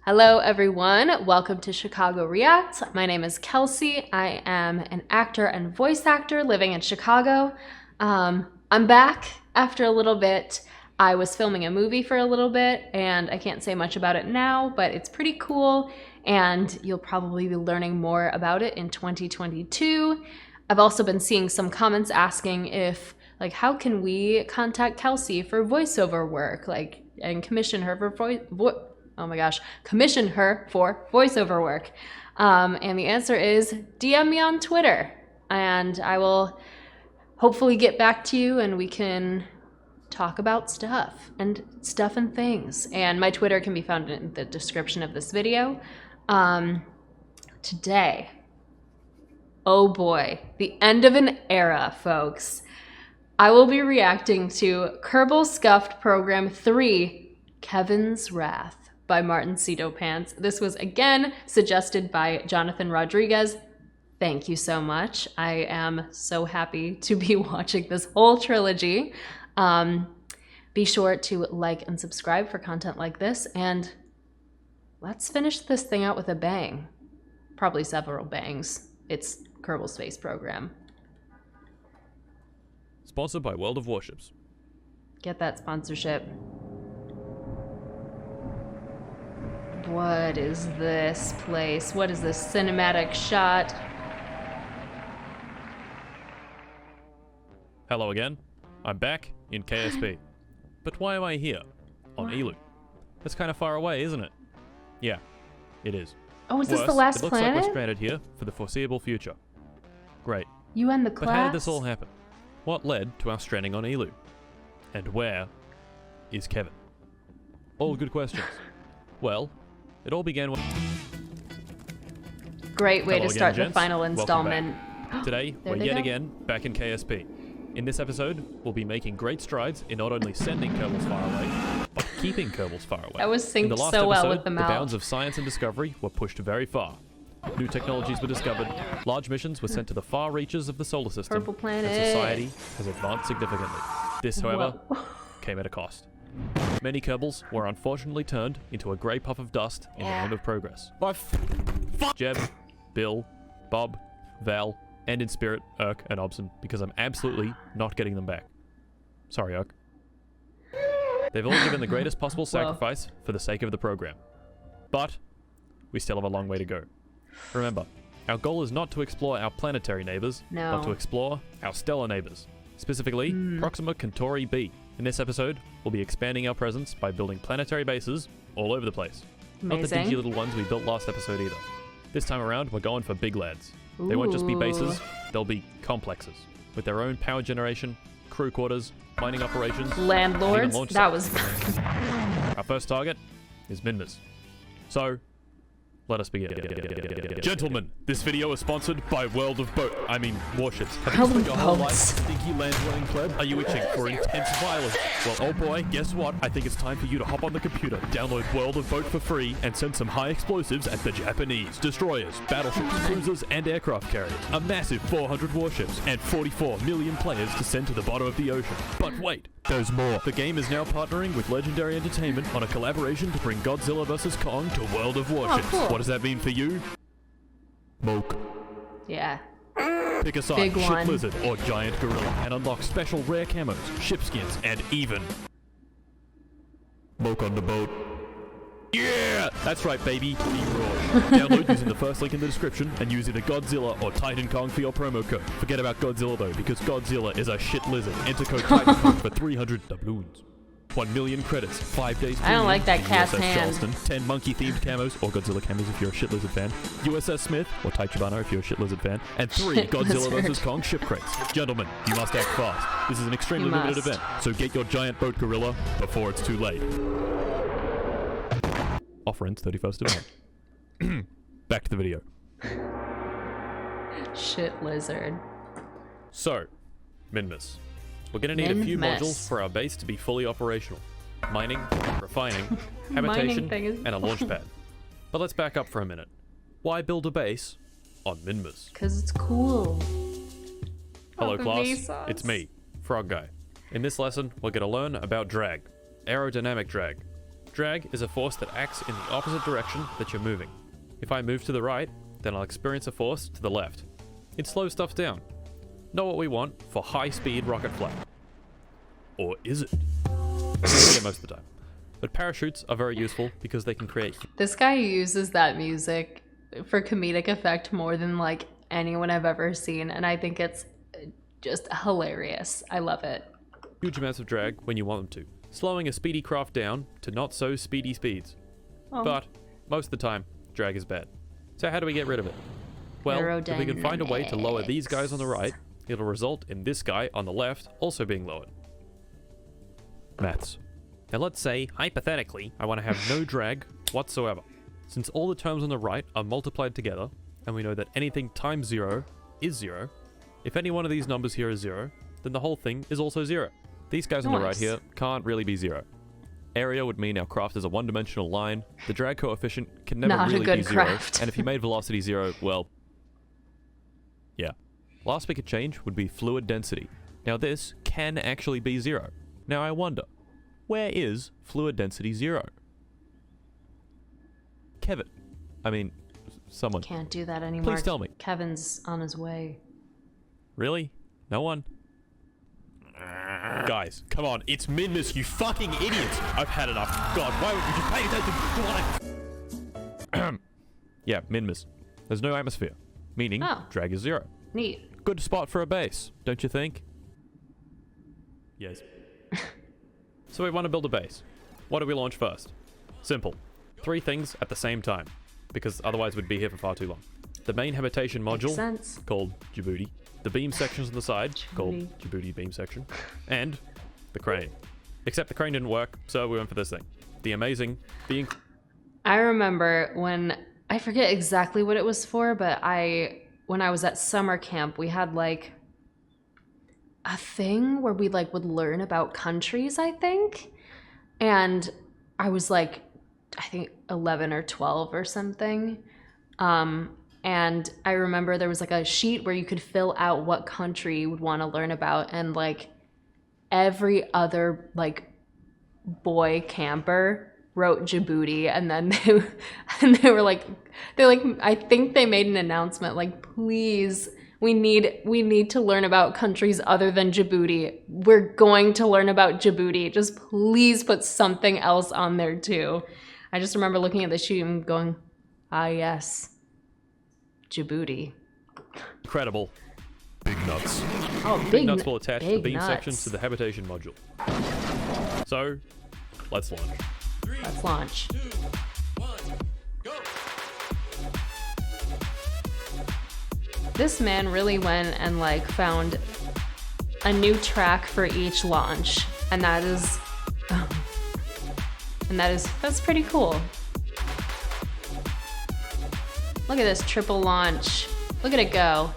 Hello everyone, welcome to Chicago Reacts. My name is Kelsey. I am an actor and voice actor living in Chicago. I'm back after a little bit. I was filming a movie for a little bit and I can't say much about it now, but it's pretty cool and you'll probably be learning more about it in 2022. I've also been seeing some comments asking if, how can we contact Kelsey for voiceover work, and commission her for commission her for voiceover work. And the answer is DM me on Twitter and I will hopefully get back to you and we can talk about stuff and things. And my Twitter can be found in the description of this video. Today, oh boy, the end of an era, folks. I will be reacting to Kerbal Scuffed Program 3, Kevin's Wrath by martincitopants. This was again suggested by Jonathan Rodriguez. Thank you so much. I am so happy to be watching this whole trilogy. Be sure to like and subscribe for content like this, and let's finish this thing out with a bang. Probably several bangs. It's Kerbal Space Program. Sponsored by World of Warships. Get that sponsorship. What is this place? What is this cinematic shot? Hello again. I'm back in KSP. But why am I here? On Elu. That's kind of far away, isn't it? Yeah, it is. Oh, is this Worse, the last it looks planet? like we're stranded here for the foreseeable future. Great. You and the class? But how did this all happen? What led to our stranding on Elu? And where is Kevin? All good questions. Well, it all began with... Great way Hello to start again, the final gents. installment. Today, There we're they yet go. again back in KSP. In this episode, we'll be making great strides in not only sending Kerbals far away, but keeping Kerbals far away. That was In the synced last so well episode, with the mouth. bounds of science and discovery were pushed very far. New technologies were discovered, large missions were sent to the far reaches of the solar system, Purple planet. and society has advanced significantly. This, however, came at a cost. Many Kerbals were unfortunately turned into a grey puff of dust in the name of progress. Jeb, Bill, Bob, Val, and in spirit, Urk and Obson, because I'm absolutely not getting them back. Sorry, Urk. They've all given the greatest possible sacrifice for the sake of the program. But we still have a long way to go. Remember, our goal is not to explore our planetary neighbors, but to explore our stellar neighbors, specifically Proxima Centauri B. In this episode, we'll be expanding our presence by building planetary bases all over the place. Not the dingy little ones we built last episode either. This time around, we're going for big lads. They won't just be bases, they'll be complexes, with their own power generation, crew quarters, mining operations, Landlords? and even That was... Our first target is Minmus. So, let us begin. Gentlemen, this video is sponsored by Warships. Have you spent your whole life stinky land-dwelling pleb? Are you itching for intense violence? Well, oh boy, guess what? I think it's time for you to hop on the computer, download World of Boat for free, and send some high explosives at the Japanese. Destroyers, battleships, cruisers, and aircraft carriers. A massive 400 warships, and 44 million players to send to the bottom of the ocean. But wait, there's more. The game is now partnering with Legendary Entertainment on a collaboration to bring Godzilla vs. Kong to World of Warships. Cool. What does that mean for you? Moke. Yeah. Pick a side, Big ship one. lizard or giant gorilla, and unlock special rare camos, ship skins, and even Moke on the boat. Yeah! That's right, baby. Be raw. Download using the first link in the description and use either Godzilla or Titan Kong for your promo code. Forget about Godzilla though, because Godzilla is a shit lizard. Enter code Titan Kong for 300 doubloons. 1 million credits, 5 days I don't like that cat's USS hand. Charleston, 10 monkey-themed camos, or Godzilla camos if you're a shit lizard fan, USS Smith, or Taichibana if you're a shit lizard fan, and 3 Shit Godzilla lizard. vs. Kong ship crates. Gentlemen, you must act fast. This is an extremely You limited must. event, so get your giant boat gorilla before it's too late. Offer ends 31st of May. Back to the video. Shit lizard. So, Minmus. We're going to need a few Minmus. modules for our base to be fully operational. Mining, refining, Mining habitation, thing is- and a launch pad. But let's back up for a minute. Why build a base on Minmus? Because it's cool. Hello the class, Vsauce. it's me, Frog Guy. In this lesson, we're going to learn about drag, aerodynamic drag, Drag is a force that acts in the opposite direction that you're moving. If I move to the right, then I'll experience a force to the left. It slows stuff down. Not what we want for high-speed rocket flight. Or is it? Yeah, most of the time. But parachutes are very useful because they can create... This guy uses that music for comedic effect more than like anyone I've ever seen, and I think it's just hilarious. I love it. Huge amounts of drag when you want them to, slowing a speedy craft down to not so speedy speeds. Oh. But most of the time, drag is bad. So how do we get rid of it? Well, if we can find a way to lower these guys on the right, it'll result in this guy on the left also being lowered. Maths. Now let's say, hypothetically, I want to have no drag whatsoever. Since all the terms on the right are multiplied together, and we know that anything times 0 is 0, if any one of these numbers here is 0, then the whole thing is also 0. These guys on the right here can't really be 0. Area would mean our craft is a one-dimensional line. The drag coefficient can never really be 0. And if you made velocity 0, well, yeah. Last we could change would be fluid density. Now this can actually be 0. Now I wonder, where is fluid density 0? Kevin. I mean, someone. Can't do that anymore. Please tell me. Kevin's on his way. Really? No one? Guys, come on. It's Minmus, you fucking idiots. I've had enough. God, why would you pay attention? Yeah, Minmus. There's no atmosphere, meaning drag is 0. Neat. Good spot for a base, don't you think? Yes. So we want to build a base. What do we launch first? Simple. 3 things at the same time, because otherwise we'd be here for far too long. The main habitation module, called Djibouti. The beam sections on the side, called Djibouti beam section. And the crane. Except the crane didn't work, so we went for this thing. The amazing, I remember when, I forget exactly what it was for, but when I was at summer camp, we had like a thing where we like would learn about countries, I think. And I was like, I think 11 or 12 or something. And I remember there was like a sheet where you could fill out what country you would want to learn about. And like every other like boy camper wrote Djibouti. And then they were like, I think they made an announcement like, please, we need to learn about countries other than Djibouti. We're going to learn about Djibouti. Just please put something else on there too. I just remember looking at the sheet and going, ah, yes, Djibouti. Incredible. Big nuts. Oh, big nuts will attach the beam sections to the habitation module. So, let's launch. Let's launch. 3, 2, 1, go. This man really went and like found a new track for each launch, and that's pretty cool. Look at this triple launch. Look at it go.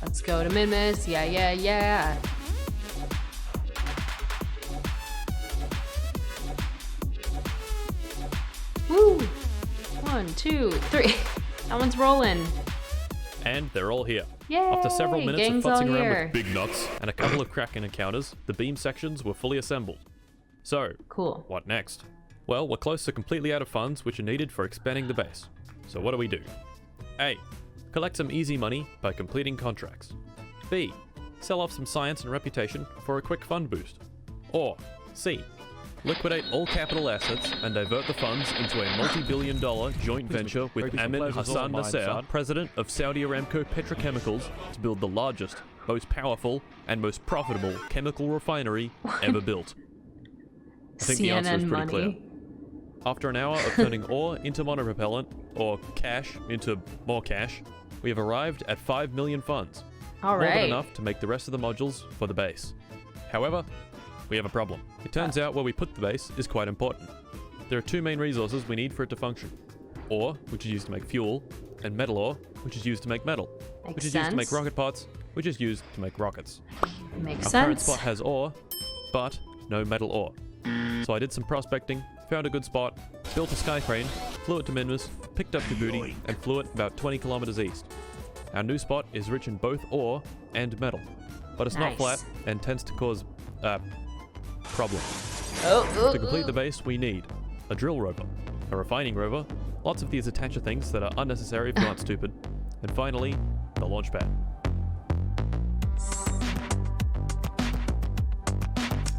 Let's go to Minmus. Yeah, yeah, yeah. Woo! 1, 2, 3. That one's rolling. And they're all here. Yay! After several minutes of Gang's all futzing around here. with big nuts and a couple of Kraken encounters, the beam sections were fully assembled. So, cool. What next? Well, we're close to completely out of funds which are needed for expanding the base. So what do we do? A. Collect some easy money by completing contracts. B. Sell off some science and reputation for a quick fund boost. Or C. Liquidate all capital assets and divert the funds into a multi-billion-dollar joint venture with Amin Hassan Nasser, president of Saudi Aramco Petrochemicals, to build the largest, most powerful, and most profitable chemical refinery ever built. I think the answer is pretty clear. After an hour of turning ore into monopropellant, or cash into more cash, we have arrived at 5 million funds. All right. More than enough to make the rest of the modules for the base. However, we have a problem. It turns out where we put the base is quite important. There are 2 main resources we need for it to function. Ore, which is used to make fuel, and metal ore, which is used to make metal. Which is used to make rocket parts, which is used to make rockets. Makes sense. Our current spot has ore, but no metal ore. So I did some prospecting, found a good spot, built a sky crane, flew it to Minmus, picked up Djibouti, and flew it about 20 kilometers east. Our new spot is rich in both ore and metal, but it's not flat and tends to cause problem. Oh, To complete the base, we need a drill rover, a refining rover, lots of these attacher things that are unnecessary if you aren't stupid, and finally, the launch pad.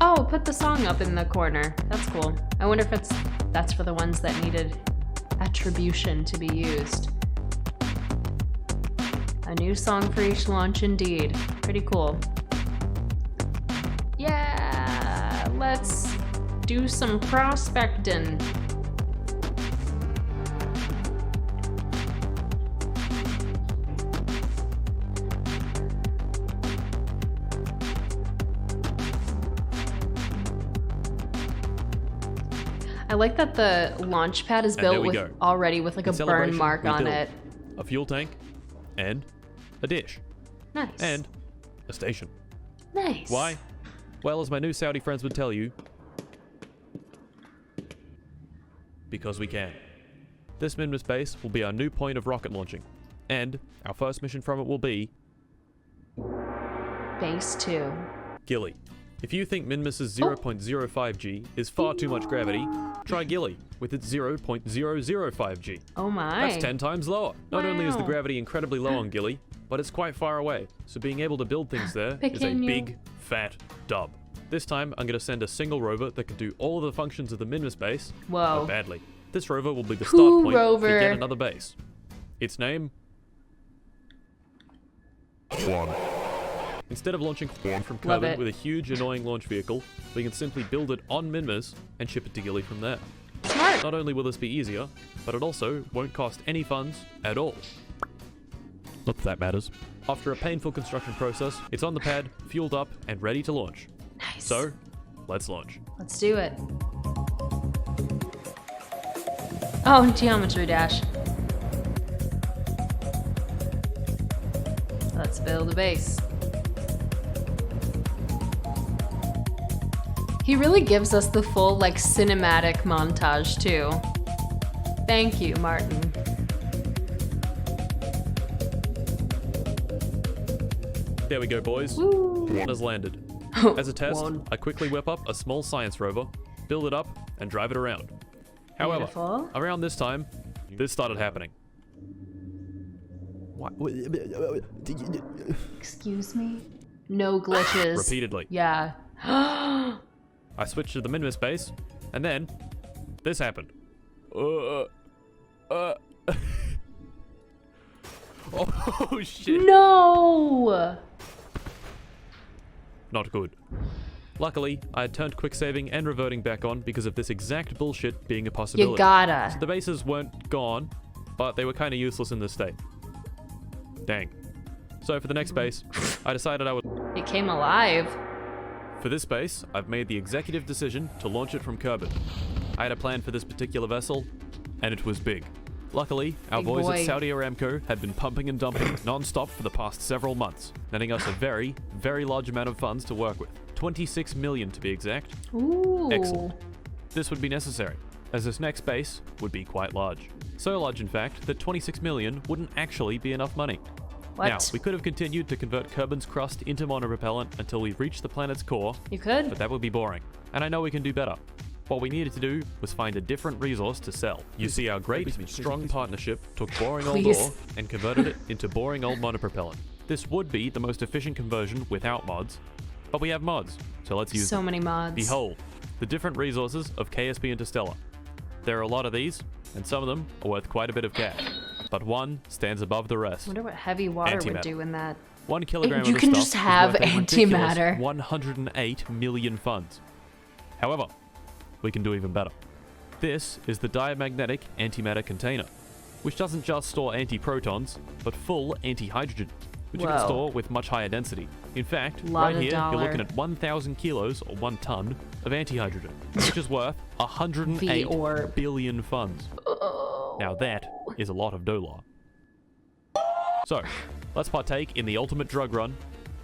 Oh, put the song up in the corner. That's cool. I wonder if that's for the ones that needed attribution to be used. A new song for each launch indeed. Pretty cool. Yeah, let's do some prospecting. I like that the launch pad is built with already with like a burn mark on it. A fuel tank, and a dish. Nice. And a station. Nice. Why? Well, as my new Saudi friends would tell you, because we can. This Minmus base will be our new point of rocket launching, and our first mission from it will be Base 2. Gilly. If you think Minmus's 0.05 G is far too much gravity, try Gilly with its 0.005 G. Oh my. That's 10 times lower. Not only is the gravity incredibly low on Gilly, but it's quite far away, so being able to build things there is a big, fat dub. This time, I'm going to send a single rover that can do all of the functions of the Minmus base, but badly. This rover will be the start point to get another base. Its name? One. Instead of launching from Kerbal with a huge, annoying launch vehicle, we can simply build it on Minmus and ship it to Gilly from there. Smart. Not only will this be easier, but it also won't cost any funds at all. Not that that matters. After a painful construction process, it's on the pad, fueled up, and ready to launch. Nice. So, let's launch. Let's do it. Oh, geometry dash. Let's build a base. He really gives us the full, like, cinematic montage, too. Thank you, Martin. There we go, boys. Woo. One has landed. As a test, I quickly whip up a small science rover, build it up, and drive it around. However, around this time, this started happening. What? Excuse me? No glitches. Repeatedly. Yeah. I switched to the Minmus base, and then this happened. Oh shit. No! Not good. Luckily, I had turned quick saving and reverting back on because of this exact bullshit being a possibility. You gotta. So the bases weren't gone, but they were kind of useless in this state. Dang. So for the next base, I decided I would... It came alive. For this base, I've made the executive decision to launch it from Kerbal. I had a plan for this particular vessel, and it was big. Luckily, our boys at Saudi Aramco had been pumping and dumping non-stop for the past several months, netting us a very, very large amount of funds to work with. 26 million to be exact. Ooh. Excellent. This would be necessary, as this next base would be quite large. So large, in fact, that 26 million wouldn't actually be enough money. What? Now, we could have continued to convert Kerbin's crust into monopropellant until we reached the planet's core. You could. But that would be boring. And I know we can do better. What we needed to do was find a different resource to sell. You see, our great, strong partnership took boring old ore and converted it into boring old monopropellant. This would be the most efficient conversion without mods, but we have mods, so let's use them. So many mods. Behold, the different resources of KSP Interstellar. There are a lot of these, and some of them are worth quite a bit of cash. But one stands above the rest. I wonder what heavy water would do in that. 1 kilogram of you this can stuff just have is worth a antimatter. 108 million funds. However, we can do even better. This is the diamagnetic antimatter container, which doesn't just store antiprotons, but full antihydrogen, which you can store with much higher density. In fact, right here, you're looking at 1,000 kilos or 1 ton of antihydrogen, which is worth 108 billion funds. Now that is a lot of dollar. So, let's partake in the ultimate drug run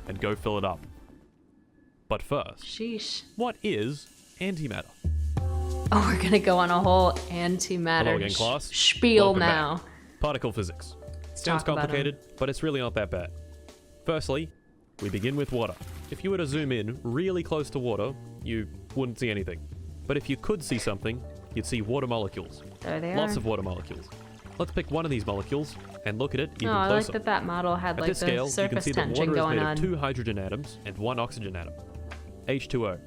and go fill it up. But first, what is antimatter? Oh, we're gonna go on a whole antimatter spiel now. Back. Particle physics. Sounds complicated, but it's really not that bad. Firstly, we begin with water. If you were to zoom in really close to water, you wouldn't see anything. But if you could see something, you'd see water molecules. There they Lots are. of water molecules. Let's pick one of these molecules and look at it even Oh, I closer. like that model had At like this the scale, you can surface see that tension water is going made on. of 2 hydrogen atoms and 1 oxygen atom. H2O.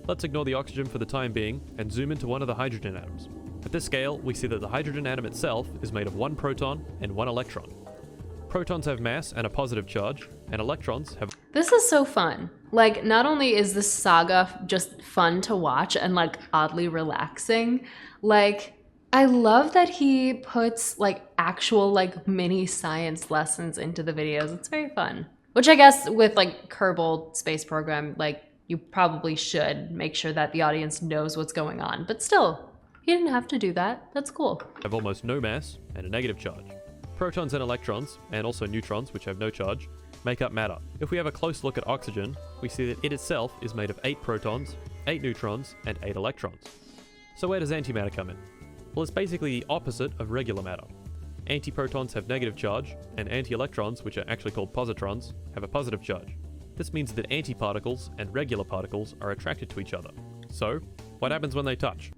Let's ignore the oxygen for the time being and zoom into one of the hydrogen atoms. At this scale, we see that the hydrogen atom itself is made of 1 proton and 1 electron. Protons have mass and a positive charge, and electrons have... This is so fun. Like, not only is this saga just fun to watch and like oddly relaxing, like, I love that he puts like actual like mini science lessons into the videos. It's very fun. Which I guess with like Kerbal space program, like you probably should make sure that the audience knows what's going on. But still, he didn't have to do that. That's cool. have almost no mass and a negative charge. Protons and electrons, and also neutrons, which have no charge, make up matter. If we have a close look at oxygen, we see that it itself is made of 8 protons, 8 neutrons, and 8 electrons. So where does antimatter come in? Well, it's basically the opposite of regular matter. Antiprotons have negative charge, and anti-electrons, which are actually called positrons, have a positive charge. This means that antiparticles and regular particles are attracted to each other. So, what happens when they touch?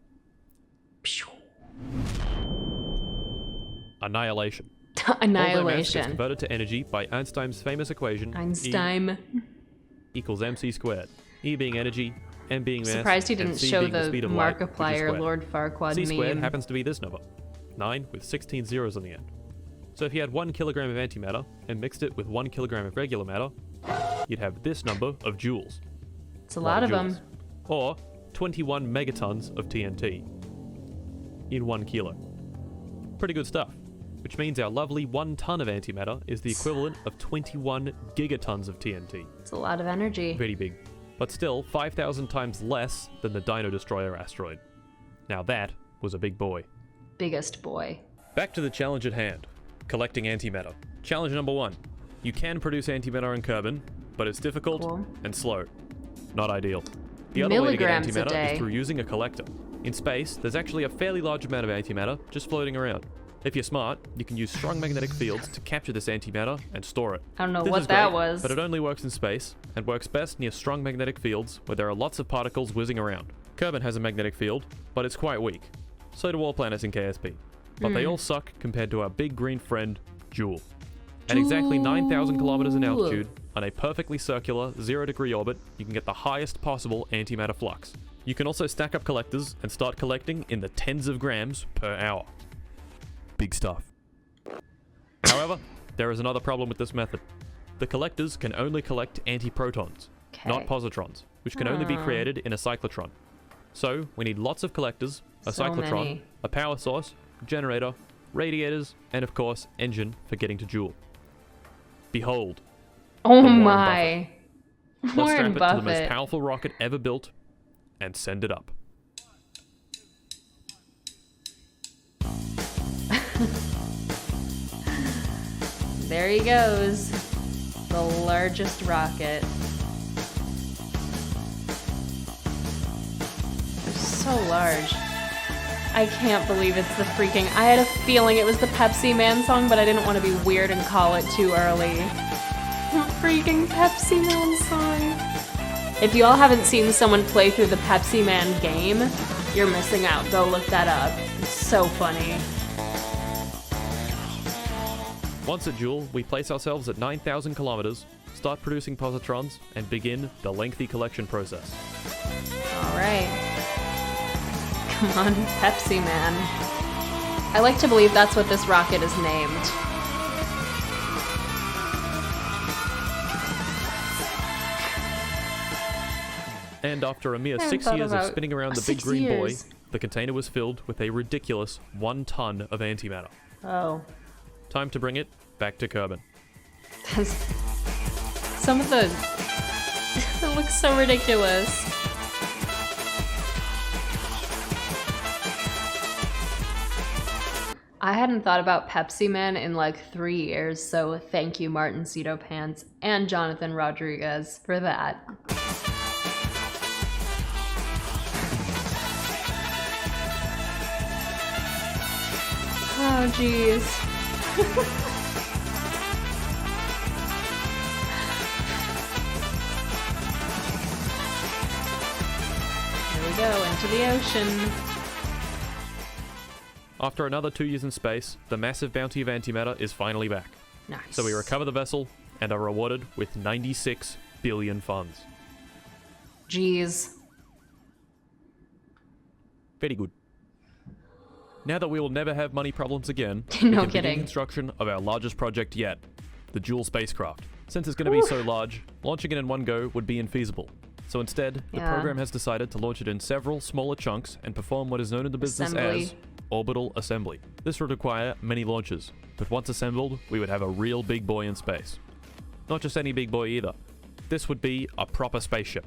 Annihilation. Although mass gets Annihilation. converted to energy by Einstein's famous equation, Einstein. E equals mc squared. E being energy, m being mass, Surprised he and didn't c show being the the speed of light, which is Markiplier squared. Lord Farquaad C squared meme. happens to be this number, 9 with 16 zeros on the end. So if you had 1 kilogram of antimatter and mixed it with 1 kilogram of regular matter, you'd have this number of joules. It's a lot of joules. them. Or 21 megatons of TNT in 1 kilo. Pretty good stuff. Which means our lovely 1 ton of antimatter is the equivalent of 21 gigatons of TNT. It's a lot of energy. Pretty big. But still, 5,000 times less than the Dino Destroyer asteroid. Now that was a big boy. Biggest boy. Back to the challenge at hand. Collecting antimatter. Challenge number 1. You can produce antimatter and carbon, but it's difficult Cool. and slow. Not ideal. The other way to get Milligrams a antimatter day. is through using a collector. In space, there's actually a fairly large amount of antimatter just floating around. If you're smart, you can use strong magnetic fields to capture this antimatter and store it. I don't know This what is that great, was. but it only works in space, and works best near strong magnetic fields where there are lots of particles whizzing around. Kerbal has a magnetic field, but it's quite weak. So do all planets in KSP. But they all suck compared to our big green friend, Joule. At exactly 9,000 kilometers in altitude, on a perfectly circular, 0-degree orbit, you can get the highest possible antimatter flux. You can also stack up collectors and start collecting in the tens of grams per hour. Big stuff. However, there is another problem with this method. The collectors can only collect antiprotons, not Okay. positrons, which can only be created in a cyclotron. So, we need lots of collectors, a So cyclotron, many. a power source, generator, radiators, and of course, engine for getting to Joule. Behold, Oh Warren my. let's Warren strap it to the most Buffett. powerful rocket ever built and send it up. There he goes. The largest rocket. They're so large. I can't believe it's the freaking... I had a feeling it was the Pepsi Man song, but I didn't want to be weird and call it too early. Freaking Pepsi Man song. If you all haven't seen someone play through the Pepsi Man game, you're missing out. Go look that up. It's so funny. Once at Joule, we place ourselves at 9,000 kilometers, start producing positrons, and begin the lengthy collection process. All right. Come on, Pepsi Man. I like to believe that's what this rocket is named. And after a mere I 6 thought years of about spinning around the big 6 green years. boy, the container was filled with a ridiculous 1 ton of antimatter. Oh. Time to bring it back to Kerbal. Some of the... It looks so ridiculous. I hadn't thought about Pepsi Man in like 3 years, so thank you martincitopants and Jonathan Rodriguez for that. Oh, jeez. we go, into the ocean. After another 2 years in space, the massive bounty of antimatter is finally back. Nice. So we recover the vessel and are rewarded with 96 billion funds. Jeez. Very good. Now that we will never have money problems again, No we can kidding. begin construction of our largest project yet, the dual spacecraft. Since it's going to be so large, launching it in one go would be infeasible. So instead, the program has decided to launch it in several smaller chunks and perform what is known in the business as orbital assembly. This would require many launches, but once assembled, we would have a real big boy in space. Not just any big boy either. This would be a proper spaceship.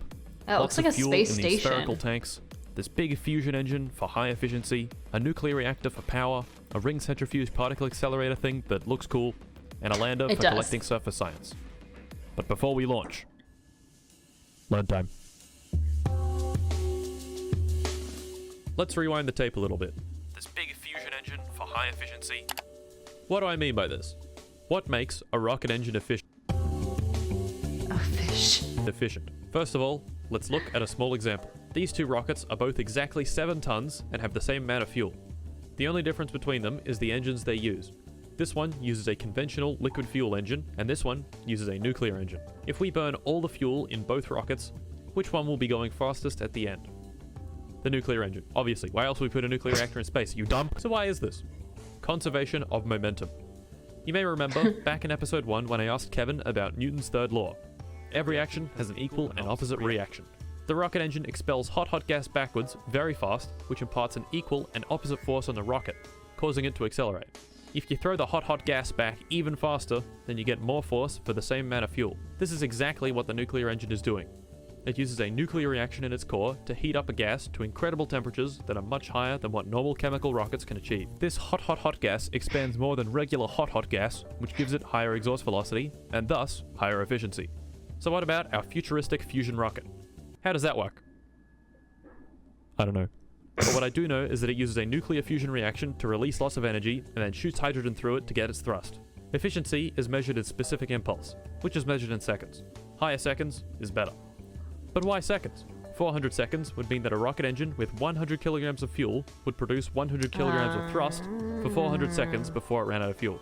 Oh, it looks like a fuel space in these station. spherical tanks, this big fusion engine for high efficiency, a nuclear reactor for power, a ring centrifuge particle accelerator thing that looks cool, and a lander for collecting surface science. But before we launch, learn time. Let's rewind the tape a little bit. This big fusion engine for high efficiency. What do I mean by this? What makes a rocket engine efficient? A fish. First of all, let's look at a small example. These two rockets are both exactly 7 tons and have the same amount of fuel. The only difference between them is the engines they use. This one uses a conventional liquid fuel engine, and this one uses a nuclear engine. If we burn all the fuel in both rockets, which one will be going fastest at the end? The nuclear engine. Obviously, why else would we put a nuclear reactor in space? You dumb? So why is this? Conservation of momentum. You may remember back in episode 1 when I asked Kevin about Newton's third law. Every action has an equal and opposite reaction. The rocket engine expels hot gas backwards very fast, which imparts an equal and opposite force on the rocket, causing it to accelerate. If you throw the hot gas back even faster, then you get more force for the same amount of fuel. This is exactly what the nuclear engine is doing. It uses a nuclear reaction in its core to heat up a gas to incredible temperatures that are much higher than what normal chemical rockets can achieve. This hot gas expands more than regular hot gas, which gives it higher exhaust velocity, and thus higher efficiency. So what about our futuristic fusion rocket? How does that work? I don't know. But what I do know is that it uses a nuclear fusion reaction to release lots of energy and then shoots hydrogen through it to get its thrust. Efficiency is measured in specific impulse, which is measured in seconds. Higher seconds is better. But why seconds? 400 seconds would mean that a rocket engine with 100 kilograms of fuel would produce 100 kilograms of thrust for 400 seconds before it ran out of fuel.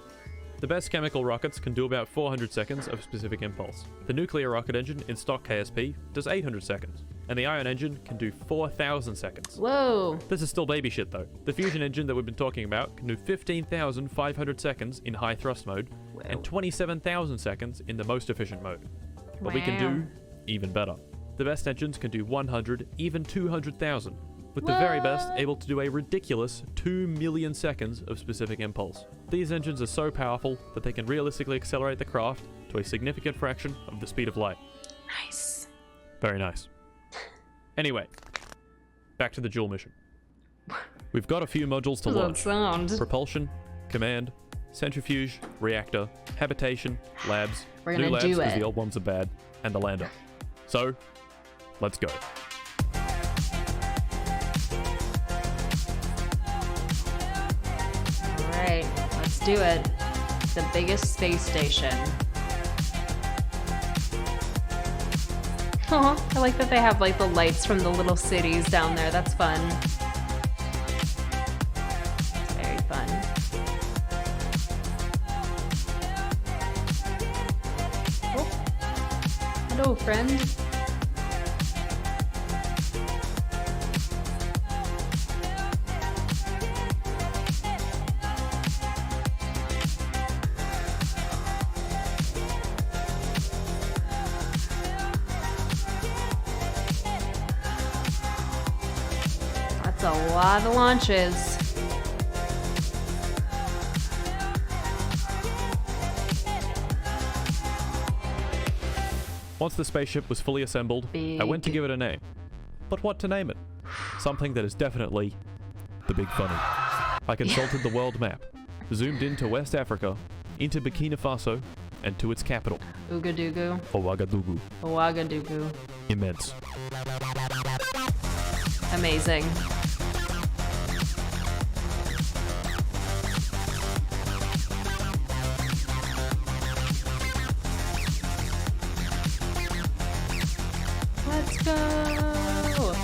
The best chemical rockets can do about 400 seconds of specific impulse. The nuclear rocket engine in stock KSP does 800 seconds, and the ion engine can do 4,000 seconds. Whoa. This is still baby shit though. The fusion engine that we've been talking about can do 15,500 seconds in high thrust mode and 27,000 seconds in the most efficient mode. But we can do even better. The best engines can do 100, even 200,000, with the very best able to do a ridiculous 2 million seconds of specific impulse. These engines are so powerful that they can realistically accelerate the craft to a significant fraction of the speed of light. Nice. Very nice. Anyway, back to the Joule mission. We've got a few modules to launch. Sound? Propulsion, command, centrifuge, reactor, habitation, labs, We're new gonna labs do because it. the old ones are bad, and the lander. So, let's go. Alright, let's do it. The biggest space station. Aw, I like that they have like the lights from the little cities down there. That's fun. It's very fun. Oh. Hello, friend. That's a lot of launches. Once the spaceship was fully assembled, I went to give it a name. But what to name it? Something that is definitely the Big Funny. I consulted the world map, zoomed into West Africa, into Burkina Faso, and to its capital, Ouagadougou. Ouagadougou. Ouagadougou. Immense. Amazing. Let's go!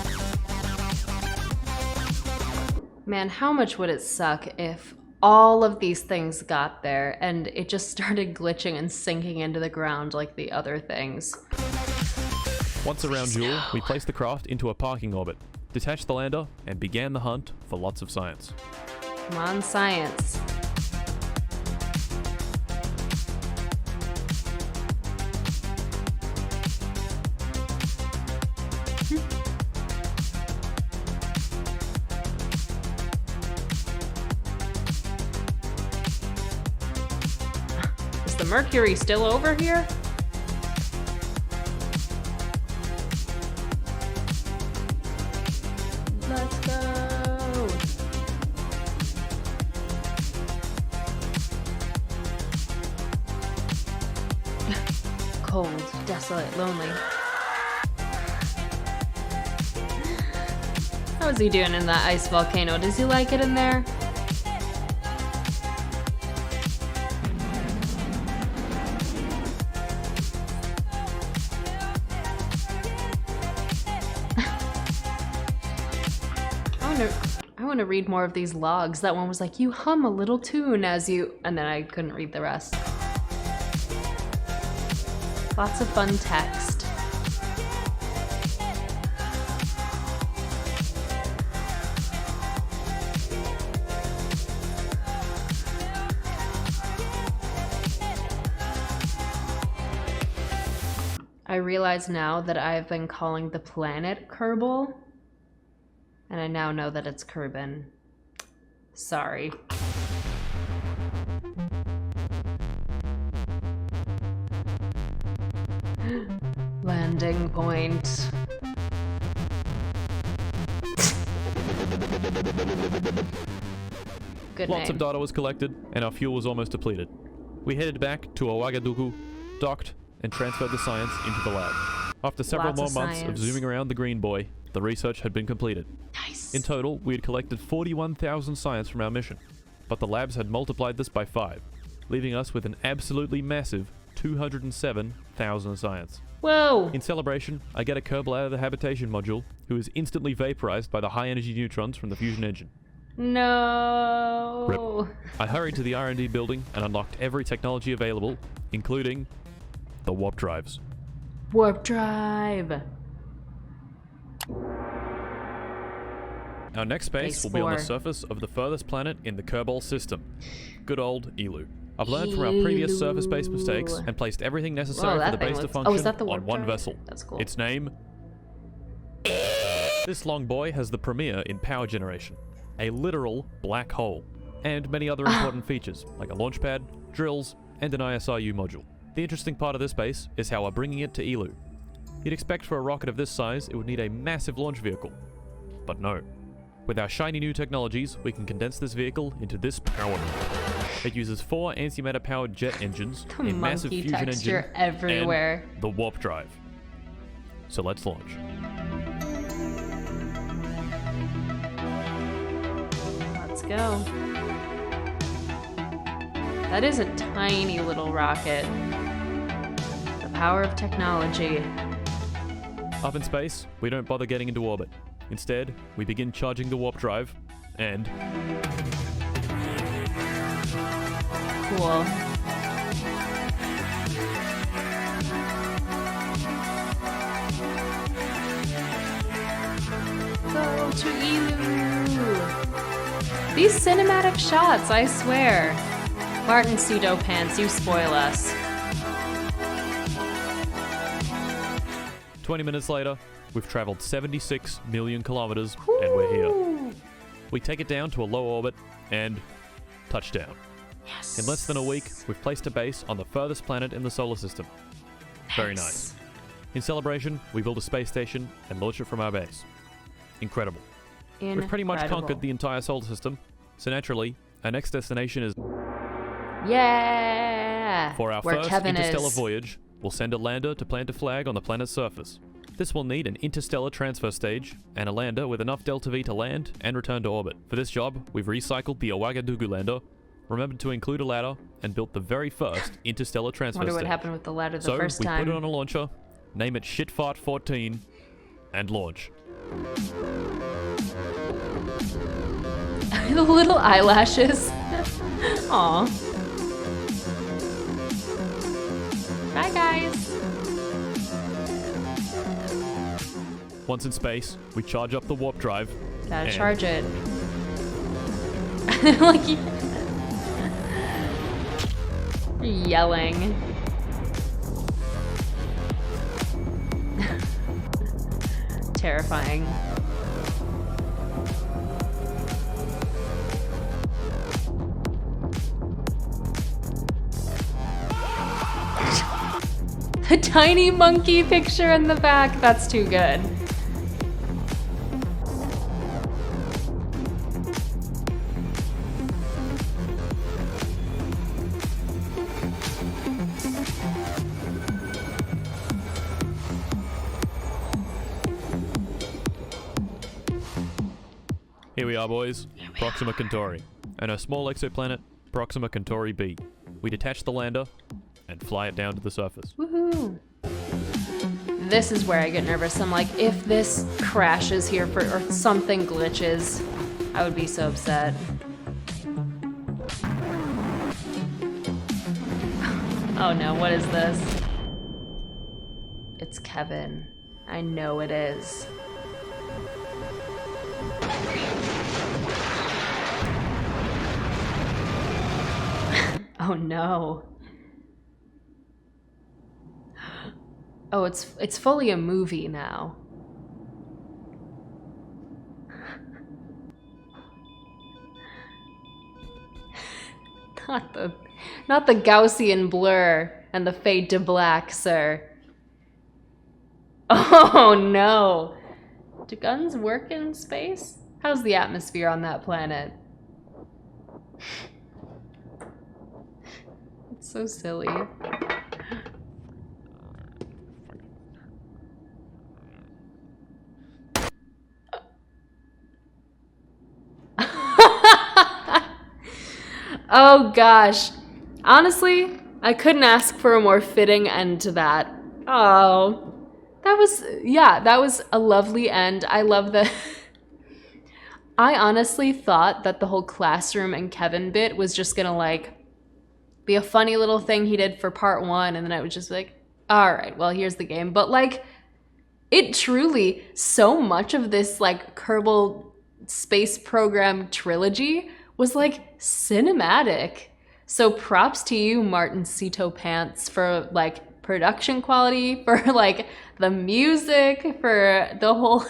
Man, how much would it suck if all of these things got there and it just started glitching and sinking into the ground like the other things? Once around Joule, we placed the craft into a parking orbit, detached the lander, and began the hunt for lots of science. Come on, science. Is the mercury still over here? Let's go. Cold, desolate, lonely. How's he doing in that ice volcano? Does he like it in there? I want to read more of these logs. That one was like, you hum a little tune as you... And then I couldn't read the rest. Lots of fun text. I realize now that I've been calling the planet Kerbal. And I now know that it's Kerbin. Sorry. Landing point. Good Lots name. of data was collected, and our fuel was almost depleted. We headed back to Ouagadougou, docked, and transferred the science into the lab. After several Lots more of months of science. zooming around the green boy, the research had been completed. Nice. In total, we had collected 41,000 science from our mission, but the labs had multiplied this by 5, leaving us with an absolutely massive 207,000 science. Whoa! In celebration, I get a Kerbal out of the habitation module, who is instantly vaporized by the high-energy neutrons from the fusion engine. No. I hurried to the R&D building and unlocked every technology available, including the warp drives. Warp drive. Our next base will be on the Base 4. surface of the furthest planet in the Kerbal system. Good old Elu. I've learned from our previous surface-based mistakes and placed everything necessary Whoa, for that the base thing to looks- oh, is function that the on warp one drive? vessel. That's cool. Its name... This long boy has the premier in power generation, a literal black hole, and many other important features, like a launch pad, drills, and an ISRU module. The interesting part of this base is how we're bringing it to Elu. You'd expect for a rocket of this size, it would need a massive launch vehicle. But no. With our shiny new technologies, we can condense this vehicle into this power. It uses 4 antimatter powered jet engines, The a massive monkey fusion texture engine, everywhere. and the warp drive. So let's launch. Let's go. That is a tiny little rocket. The power of technology. Up in space, we don't bother getting into orbit. Instead, we begin charging the warp drive, and Cool. Go to Elu. These cinematic shots, I swear. Martincitopants, you spoil us. 20 minutes later, we've traveled 76 million kilometers, and we're here. Ooh. We take it down to a low orbit, and touchdown. Yes. In less than a week, we've placed a base on the furthest planet in the solar system. Very nice. In celebration, we built a space station and launched it from our base. Incredible. We've pretty much conquered the entire solar system, so naturally, our next destination is... Yeah! For our Where first Kevin interstellar is. voyage, we'll send a lander to plant a flag on the planet's surface. This will need an interstellar transfer stage and a lander with enough delta V to land and return to orbit. For this job, we've recycled the Ouagadougou lander, remembered to include a ladder, and built the very first interstellar transfer Wonder stage. what happened with the ladder the So first we time. put it on a launcher, name it Shitfart14, and launch. The little eyelashes. Aw. Bye, guys. Once in space, we charge up the warp drive. Gotta and charge it. Like you're yelling. Terrifying. The tiny monkey picture in the back, that's too good. Here we are, boys. Proxima Centauri. And our small exoplanet, Proxima Centauri b. We detach the lander and fly it down to the surface. Woohoo! This is where I get nervous. I'm like, if this crashes here or something glitches, I would be so upset. Oh no, what is this? It's Kevin. I know it is. Oh no. Oh, it's fully a movie now. Not the Gaussian blur and the fade to black, sir. Oh no. Do guns work in space? How's the atmosphere on that planet? It's so silly. Oh gosh. Honestly, I couldn't ask for a more fitting end to that. Oh. That was a lovely end. I love the I honestly thought that the whole classroom and Kevin bit was just gonna like be a funny little thing he did for part 1, and then I was just like, all right, well, here's the game. But like, it truly, so much of this like Kerbal space program trilogy was like cinematic. So props to you, martincitopants, for like production quality, for like the music, for the whole, for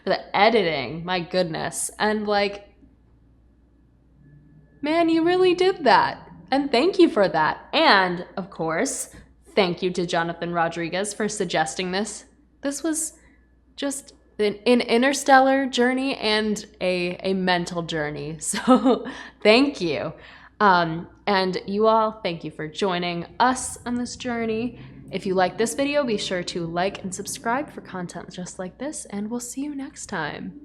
the editing, my goodness. And like, man, you really did that. And thank you for that. And of course, thank you to Jonathan Rodriguez for suggesting this. This was just an interstellar journey and a mental journey. So thank you. And you all, thank you for joining us on this journey. If you like this video, be sure to like and subscribe for content just like this, and we'll see you next time.